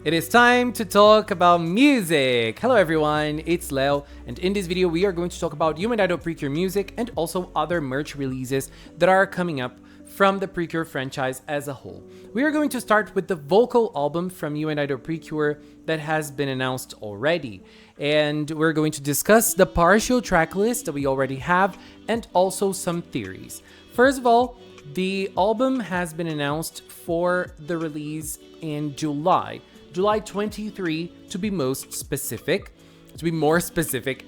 It is time to talk about music. Hello everyone, it's Leo, and in this video we are going to talk about Human Idol PreCure music and also other merch releases that are coming up from the PreCure franchise as a whole. We are going to start with the vocal album from Human Idol PreCure that has been announced already. And we're going to discuss the partial track list that we already have and also some theories. First of all, the album has been announced for the release in July 23 to be more specific.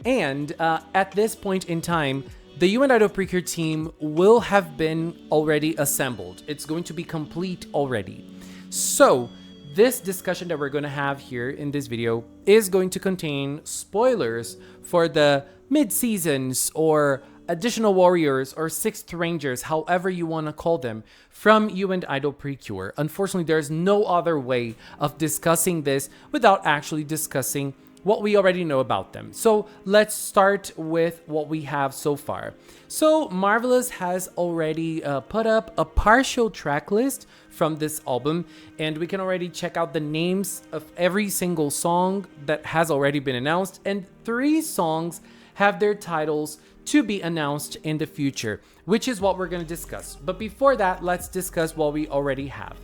And at this point in time, the Human Idol PreCure team will have been already assembled. It's going to be complete already. So this discussion that we're going to have here in this video is going to contain spoilers for the mid-seasons or additional warriors or sixth rangers, however you want to call them, from Human Idol PreCure. Unfortunately, there's no other way of discussing this without actually discussing what we already know about them. So let's start with what we have so far. So Marvelous has already put up a partial track list from this album, and we can already check out the names of every single song that has already been announced, and 3 songs have their titles to be announced in the future, which is what we're going to discuss. But before that, let's discuss what we already have.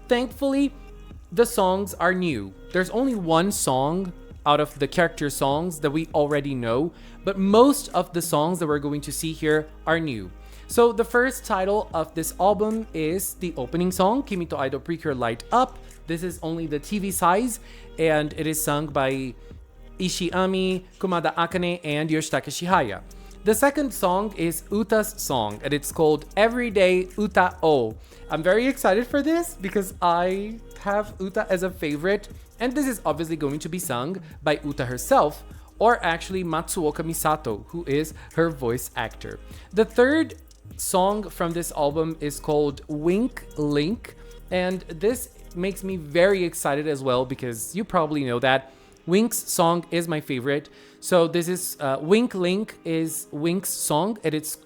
Thankfully, the songs are new. There's only one song out of the character songs that we already know, but most of the songs that we're going to see here are new. So the first title of this album is the opening song, Kimi to Aidol PreCure Light Up. This is only the TV size, and it is sung by Ishiami, Kumada Akane, and Yoshitaka Shihaya. The second song is Uta's song, and it's called Everyday Uta O. I'm very excited for this because I have Uta as a favorite, and this is obviously going to be sung by Uta herself, or actually Matsuoka Misato, who is her voice actor. The third song from this album is called Wink Link, and this makes me very excited as well because you probably know that Wink's song is my favorite. So this is Wink Link is Wink's song, and it's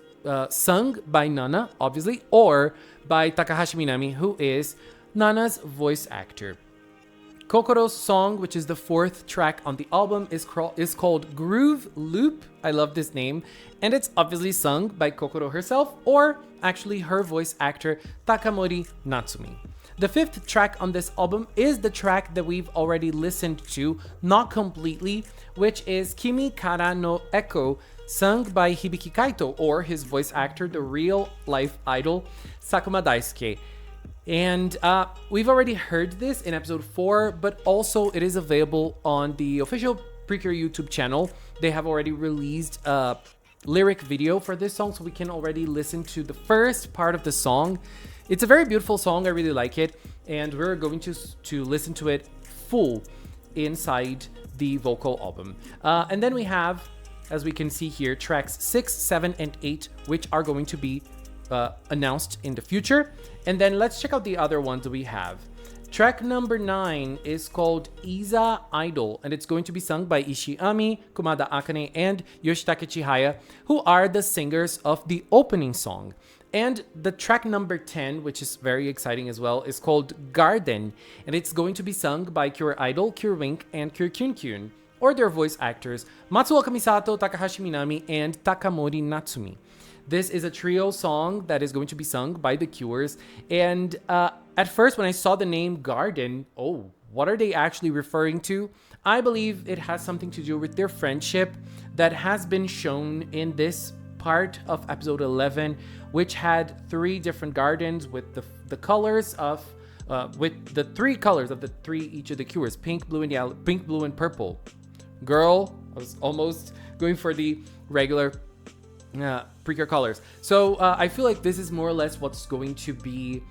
sung by Nana, obviously, or by Takahashi Minami, who is Nana's voice actor. Kokoro's song, which is the 4th track on the album, is called Groove Loop. I love this name. And it's obviously sung by Kokoro herself, or actually her voice actor, Takamori Natsumi. The 5th track on this album is the track that we've already listened to, not completely, which is Kimi Kara no Echo, sung by Hibiki Kaito, or his voice actor, the real-life idol, Sakuma Daisuke. And we've already heard this in episode 4, but also it is available on the official PreCure YouTube channel. They have already released a lyric video for this song, so we can already listen to the first part of the song. It's a very beautiful song, I really like it, and we're going to listen to it full inside the vocal album. And then we have, as we can see here, tracks 6, 7, and 8, which are going to be announced in the future. And then let's check out the other ones we have. Track number 9 is called Iza Idol, and it's going to be sung by Ishiami, Kumada Akane, and Yoshitaka Chihaya, who are the singers of the opening song. And the track number 10, which is very exciting as well, is called Garden, and it's going to be sung by Cure Idol, Cure Wink, and Cure Kyun Kyun, or their voice actors Matsuoka Misato, Takahashi Minami, and Takamori Natsumi. This is a trio song that is going to be sung by the Cures, and at first when I saw the name Garden, what are they actually referring to? I believe it has something to do with their friendship that has been shown in this part of episode 11, which had 3 different gardens with the colors of with the 3 colors of the 3 each of the Cures: pink, blue, and yellow, pink, blue, and purple. Girl, I was almost going for the regular PreCure colors. So I feel like this is more or less what's going to be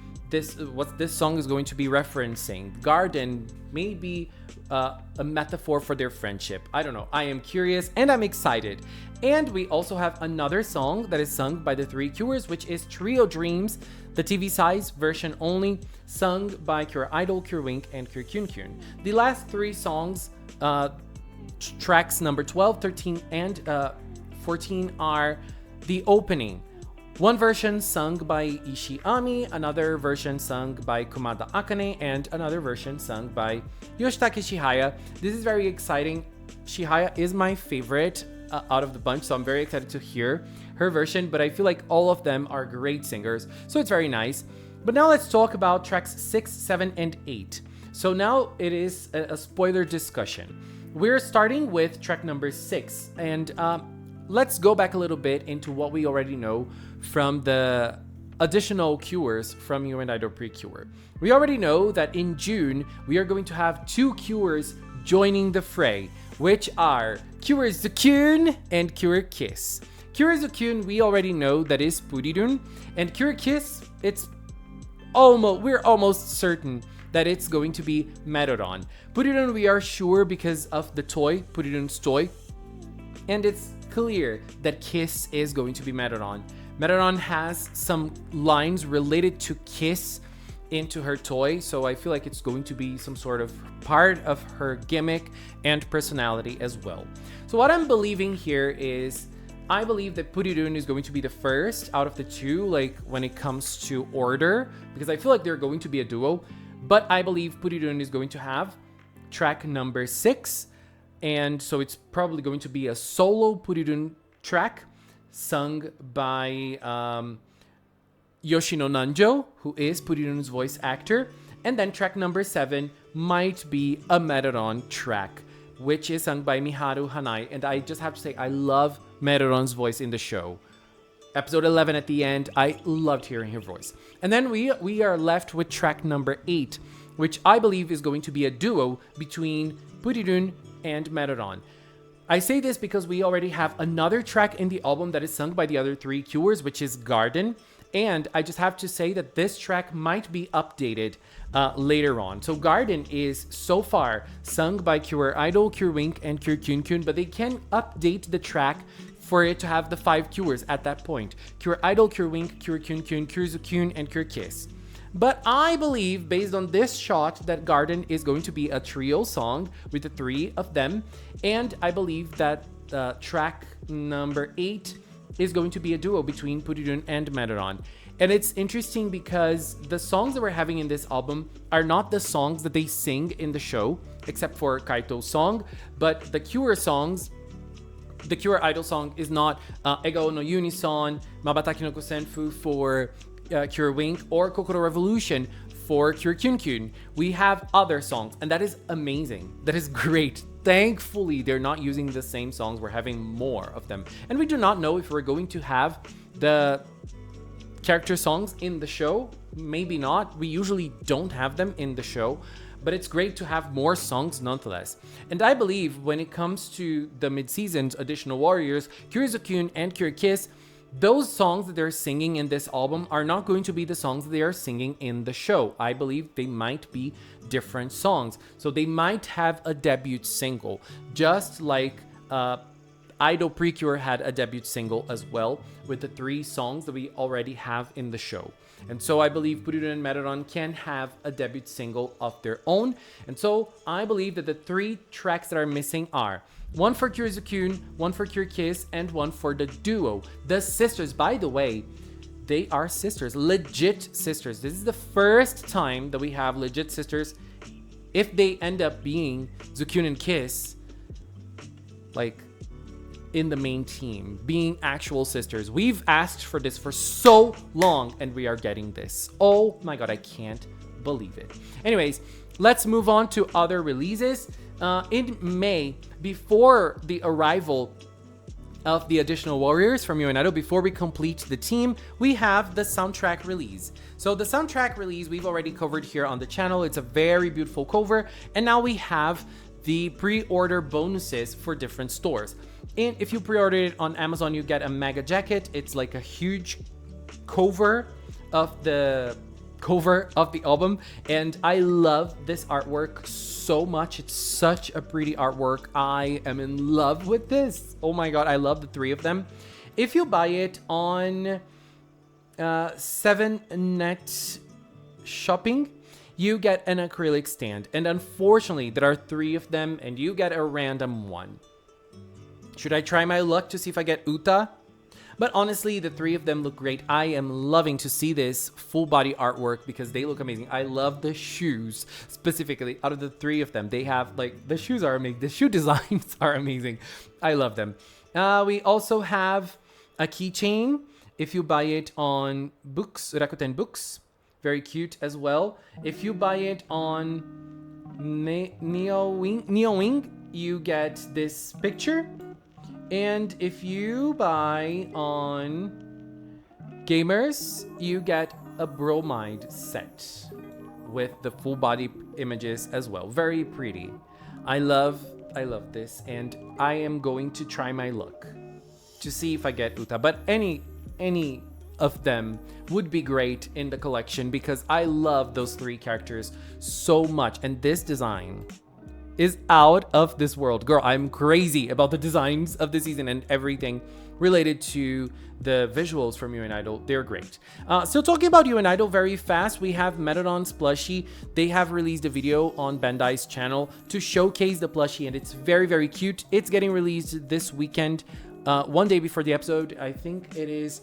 what this song is going to be referencing. Garden may be a metaphor for their friendship. I don't know. I am curious and I'm excited. And we also have another song that is sung by the 3 Cures, which is Trio Dreams, the TV size version only, sung by Cure Idol, Cure Wink, and Cure Kyun Kyun. The last 3 songs, tracks number 12, 13, and 14 are the opening One version sung by Ishiami, another version sung by Kumada Akane, and another version sung by Yoshitake Shihaya. This is very exciting. Shihaya is my favorite out of the bunch, so I'm very excited to hear her version, but I feel like all of them are great singers, so it's very nice. But now let's talk about tracks 6, 7, and 8. So now it is a spoiler discussion. We're starting with track number 6, and let's go back a little bit into what we already know from the additional cures from You and Idol PreCure. We already know that in June, we are going to have 2 cures joining the fray, which are Cure Zukun and Cure Kiss. Cure Zukun, we already know that is Purirun, and Cure Kiss, we're almost certain that it's going to be Merodon. Purirun, we are sure because of the toy, Purirun's toy, and it's clear that Kiss is going to be Merodon. Merodon has some lines related to Kiss into her toy, so I feel like it's going to be some sort of part of her gimmick and personality as well. So what I'm believing here is, I believe that Purirun is going to be the first out of the 2, like when it comes to order, because I feel like they're going to be a duo, but I believe Purirun is going to have track number 6, and so it's probably going to be a solo Purirun track sung by Yoshino Nanjo, who is Purirun's voice actor. And then track number 7 might be a Merodon track, which is sung by Miharu Hanai. And I just have to say, I love Merodon's voice in the show. Episode 11 at the end, I loved hearing her voice. And then we are left with track number 8, which I believe is going to be a duo between Purirun and Merodon. I say this because we already have another track in the album that is sung by the other 3 cures, which is Garden. And I just have to say that this track might be updated later on. So Garden is so far sung by Cure Idol, Cure Wink, and Cure Kyunkun, but they can update the track for it to have the 5 cures at that point. Cure Idol, Cure Wink, Cure Kyunkun, Cure Zukun, and Cure Kiss. But I believe, based on this shot, that Garden is going to be a trio song with the 3 of them. And I believe that track number 8 is going to be a duo between Purirun and Merodon. And it's interesting because the songs that we're having in this album are not the songs that they sing in the show, except for Kaito's song, but the Cure songs, the Cure Idol song is not Egao no Unison, Mabataki no Kosenfu for Cure Wink, or Kokoro Revolution for Cure Kyunkun. We have other songs, and that is amazing. That is great. Thankfully, they're not using the same songs. We're having more of them. And we do not know if we're going to have the character songs in the show. Maybe not. We usually don't have them in the show, but it's great to have more songs nonetheless. And I believe when it comes to the mid-season's additional warriors, Kyurizukun and Kyurkiss, those songs that they're singing in this album are not going to be the songs that they are singing in the show. I believe they might be different songs. So they might have a debut single, just like Idol PreCure had a debut single as well, with the 3 songs that we already have in the show. And so I believe Purirun and Merodon can have a debut single of their own. And so I believe that the 3 tracks that are missing are one for Kyurizukun, one for Kyurkiss, and one for the duo. The sisters, by the way, they are sisters, legit sisters. This is the first time that we have legit sisters. If they end up being Zukun and Kiss, like in the main team, being actual sisters. We've asked for this for so long, and we are getting this. Oh my god, I can't believe it. Anyways, let's move on to other releases. In May, before the arrival of the additional warriors from You and Idol, before we complete the team, we have the soundtrack release. So the soundtrack release we've already covered here on the channel. It's a very beautiful cover, and now we have the pre-order bonuses for different stores. And if you pre-order it on Amazon, you get a mega jacket. It's like a huge cover of the album, and I love this artwork so much. It's such a pretty artwork. I am in love with this. Oh my god, I love the 3 of them. If you buy it on 7net shopping, you get an acrylic stand, and unfortunately there are 3 of them, and you get a random one. Should I try my luck to see if I get Uta? But honestly, the three of them look great. I am loving to see this full body artwork because they look amazing. I love the shoes specifically. Out of the three of them, they have like, the shoes are amazing. The shoe designs are amazing. I love them. We also have a keychain if you buy it on books, Rakuten Books. Very cute as well. If you buy it on Neo Wing, you get this picture. And if you buy on Gamers, you get a bromide set with the full body images as well. Very pretty. I love this, and I am going to try my luck to see if I get Uta. But any of them would be great in the collection because I love those three characters so much, and this design is out of this world. Girl, I'm crazy about the designs of the season and everything related to the visuals from UN Idol. They're great. Still talking about UN Idol very fast, we have Metalodon's plushie. They have released a video on Bandai's channel to showcase the plushie, and it's very, very cute. It's getting released this weekend, one day before the episode. I think it is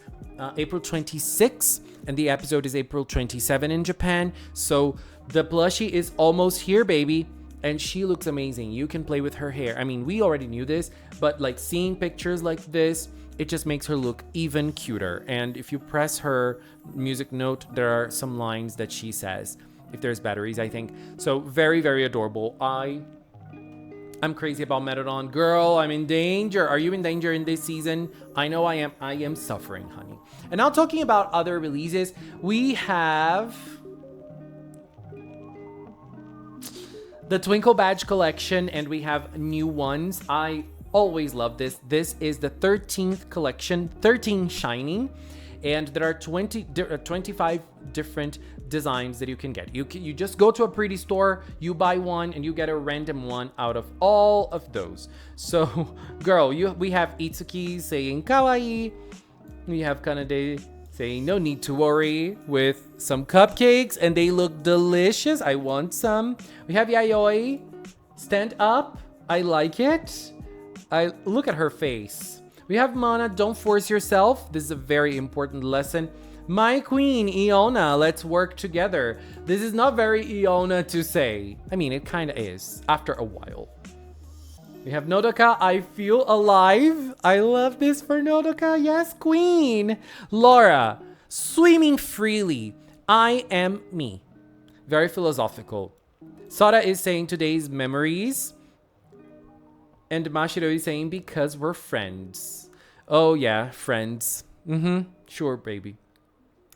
April 26th, and the episode is April 27 in Japan. So the plushie is almost here, baby. And she looks amazing. You can play with her hair. I mean, we already knew this, but like seeing pictures like this, it just makes her look even cuter. And if you press her music note, there are some lines that she says, if there's batteries, I think. So very, very adorable. I'm crazy about Metalodon. Girl, I'm in danger. Are you in danger in this season? I know I am. I am suffering, honey. And now talking about other releases, we have the Twinkle badge collection, and we have new ones. I always love this. This is the 13th collection, 13 Shining, and there are 25 different designs that you can get. You just go to a pretty store, you buy one, and you get a random one out of all of those. So, girl, we have Itsuki saying kawaii. We have Kanade saying no need to worry with some cupcakes, and they look delicious. I want some. We have Yayoi, stand up. I like it. I look at her face. We have Mana, don't force yourself. This is a very important lesson. My queen, Iona, let's work together. This is not very Iona to say. I mean, it kind of is after a while. We have Nodoka, I feel alive. I love this for Nodoka. Yes, queen. Laura, swimming freely. I am me. Very philosophical. Sara is saying today's memories. And Mashiro is saying because we're friends. Oh yeah, friends. Sure, baby.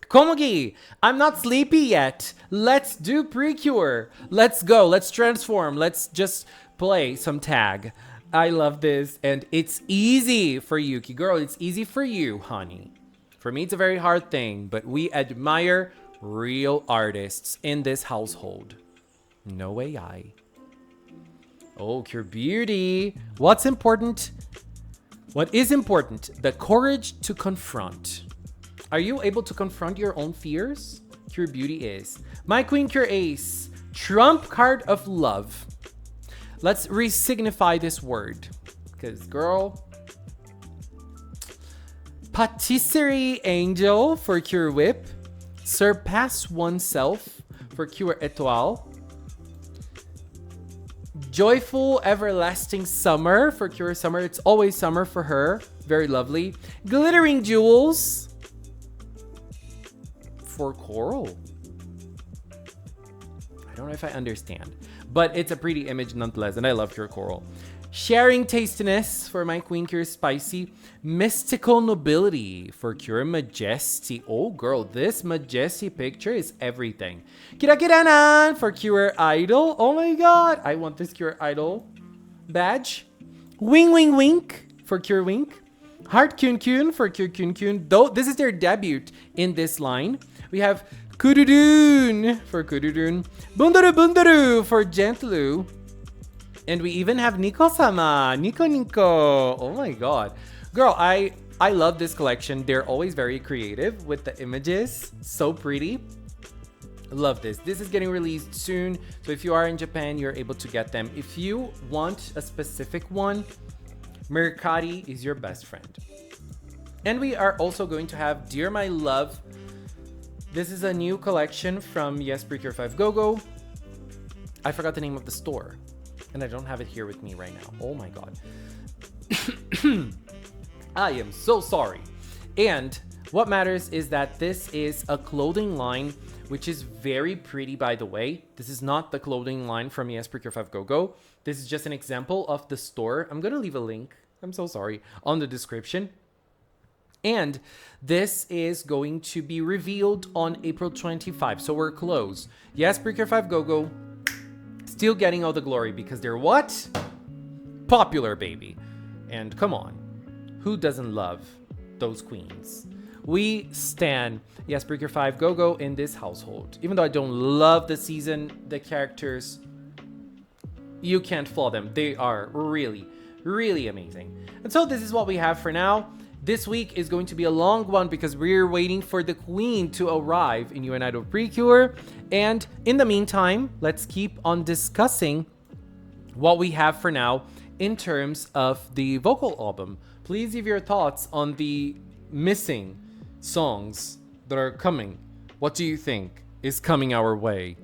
Komugi, I'm not sleepy yet. Let's do PreCure. Let's go. Let's transform. Let's just play some tag. I love this, and it's easy for Yuki. Girl, it's easy for you, honey. For me, it's a very hard thing, but we admire real artists in this household. No AI. Oh, Cure Beauty. What's important? What is important? The courage to confront. Are you able to confront your own fears? Cure Beauty is. My Queen Cure Ace. Trump card of love. Let's re-signify this word. Because, girl. Patisserie Angel for Cure Whip. Surpass Oneself for Cure Etoile. Joyful Everlasting Summer for Cure Summer. It's always summer for her. Very lovely. Glittering Jewels for Coral. I don't know if I understand, but it's a pretty image nonetheless, and I love Cure Coral. Sharing Tastiness for my Queen Cure Spicy. Mystical Nobility for Cure Majesty. Oh girl, this Majesty picture is everything. Kirakiranan for Cure Idol. Oh my god, I want this Cure Idol badge. Wing Wing Wink for Cure Wink. Heart Kyun Kyun for Cure Kyun Kyun. Though this is their debut in this line. We have Kurudun for Kurudun. Bundaru Bundaru for Gentlu. And we even have Nico-sama. Nico Nico. Oh my god. Girl, I love this collection. They're always very creative with the images. So pretty. Love this. This is getting released soon. So if you are in Japan, you're able to get them. If you want a specific one, Mercari is your best friend. And we are also going to have Dear My Love. This is a new collection from Yes PreCure 5 GoGo. I forgot the name of the store, and I don't have it here with me right now. Oh my god. I am so sorry. And what matters is that this is a clothing line, which is very pretty, by the way. This is not the clothing line from Yes PreCure 5 GoGo. This is just an example of the store. I'm going to leave a link, I'm so sorry, on the description. And this is going to be revealed on April 25. So we're close. Yes PreCure 5 GoGo still getting all the glory because they're what? Popular, baby. And come on, who doesn't love those queens? We stan Yes PreCure 5 GoGo in this household. Even though I don't love the season, the characters, you can't flaw them. They are really, really amazing. And so this is what we have for now. This week is going to be a long one because we're waiting for the queen to arrive in You and Idol PreCure. And in the meantime, let's keep on discussing what we have for now in terms of the vocal album. Please give your thoughts on the missing songs that are coming. What do you think is coming our way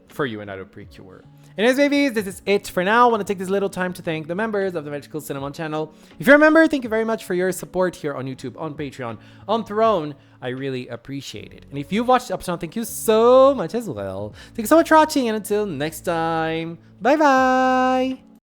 for You and Idol PreCure? Anyways, babies, this is it for now. I want to take this little time to thank the members of the Magical Cinnamon channel. If you're a member, thank you very much for your support here on YouTube, on Patreon, on Throne. I really appreciate it. And if you've watched up to now, thank you so much as well. Thank you so much for watching, and until next time, bye-bye.